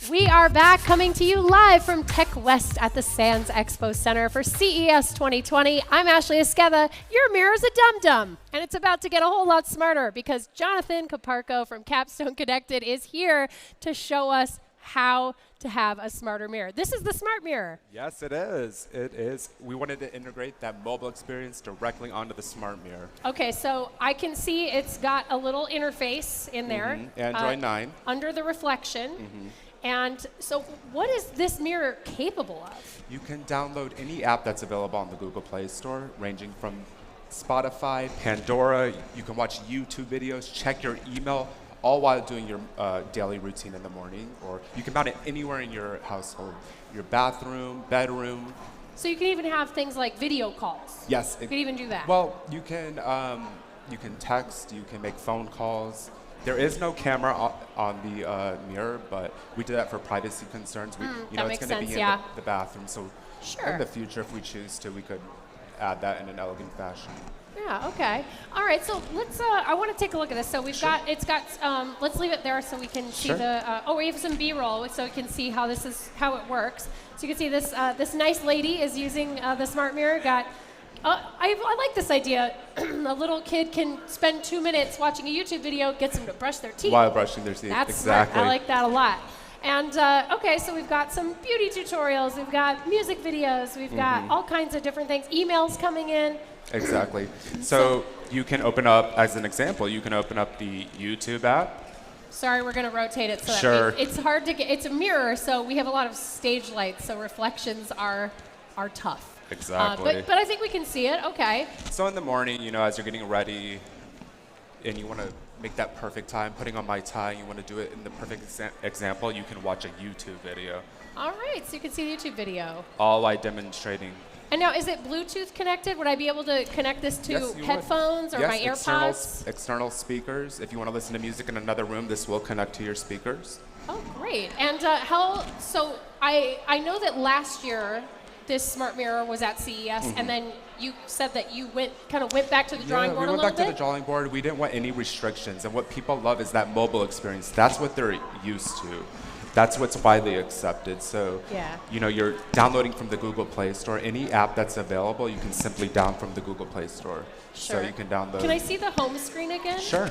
We are back coming to you live from Tech West at the Sands Expo Center for CES 2020. I'm Ashley Esqueda. Your mirror's a dum-dum, and it's about to get a whole lot smarter because Jonathan Caparco from Capstone Connected is here to show us how to have a smarter mirror. This is the smart mirror. Yes, it is. It is. We wanted to integrate that mobile experience directly onto the smart mirror. Okay, so I can see it's got a little interface in there. Android 9. Under the reflection. And so what is this mirror capable of? You can download any app that's available on the Google Play Store, ranging from Spotify, Pandora. You can watch YouTube videos, check your email, all while doing your daily routine in the morning. Or you can mount it anywhere in your household, your bathroom, bedroom. So you can even have things like video calls. Yes. You can even do that. Well, you can text, you can make phone calls. There is no camera on the mirror, but we did that for privacy concerns. It's going to be in the bathroom, so in the future, if we choose to, we could add that in an elegant fashion. Yeah, okay. All right, so let's, I want to take a look at this. So we've got, let's leave it there so we can see the, we have some B-roll so we can see how this is, how it works. So you can see this, this nice lady is using the smart mirror. I like this idea. A little kid can spend 2 minutes watching a YouTube video, gets them to brush their teeth. While brushing their teeth, That's exactly. Smart. I like that a lot. And okay, so we've got some beauty tutorials, we've got music videos, we've got all kinds of different things, emails coming in. Exactly. So you can open up, as an example, you can open up the YouTube app. Sorry, we're going to rotate it so that it's hard to get. It's a mirror, so we have a lot of stage lights, so reflections are tough. Exactly. But I think we can see it. Okay. So in the morning, as you're getting ready, and you want to make that perfect time, putting on my tie, you want to do it in the perfect example, you can watch a YouTube video. All right, so you can see the YouTube video. All while demonstrating. And now, is it Bluetooth connected? Would I be able to connect this to headphones or my AirPods? External speakers. If you want to listen to music in another room, this will connect to your speakers. Oh, great. And so I know that last year, this smart mirror was at CES, and then you said that you went back to the drawing board a little bit? we went back to the drawing board. We didn't want any restrictions, and what people love is that mobile experience. That's what they're used to. That's what's widely accepted. So, you're downloading from the Google Play Store. Any app that's available, you can simply down from the Google Play Store. Sure. So you can download. Can I see the home screen again? Sure.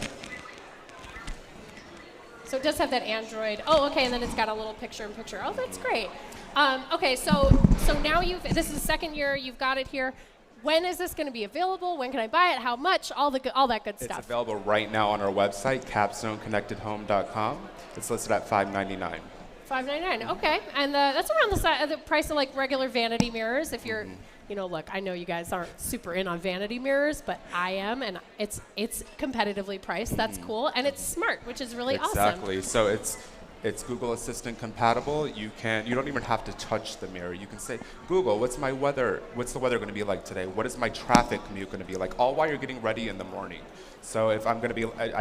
So it does have that Android. Oh, okay, and then it's got a little picture-in-picture. Oh, that's great. Okay, so now this is the second year you've got it here. When is this going to be available? When can I buy it? How much? All that good stuff. It's available right now on our website, capstoneconnectedhome.com. It's listed at $599. $599. Okay, and that's around the price of like regular vanity mirrors. If you're, look, I know you guys aren't super in on vanity mirrors, but I am, and it's competitively priced. That's cool, and it's smart, which is really awesome. Exactly. So it's Google Assistant compatible. You don't even have to touch the mirror. You can say, Google, what's the weather going to be like today? What is my traffic commute going to be like? All while you're getting ready in the morning. So if I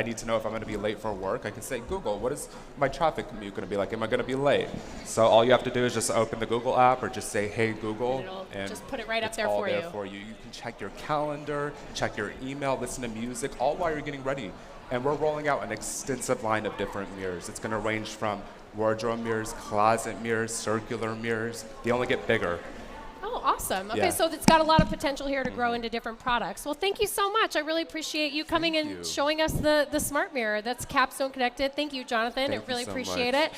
need to know if I'm going to be late for work, I can say, Google, what is my traffic commute going to be like? Am I going to be late? So all you have to do is just open the Google app or just say, hey, Google. And just put it right up there for you. It's all there for you. You can check your calendar, check your email, listen to music, all while you're getting ready. And we're rolling out an extensive line of different mirrors. It's going to range from wardrobe mirrors, closet mirrors, circular mirrors. They only get bigger. Oh, awesome. Okay, so it's got a lot of potential here to grow into different products. Well, thank you so much. I really appreciate you coming and showing us the smart mirror. That's Capstone Connected. Thank you, Jonathan. I really appreciate it.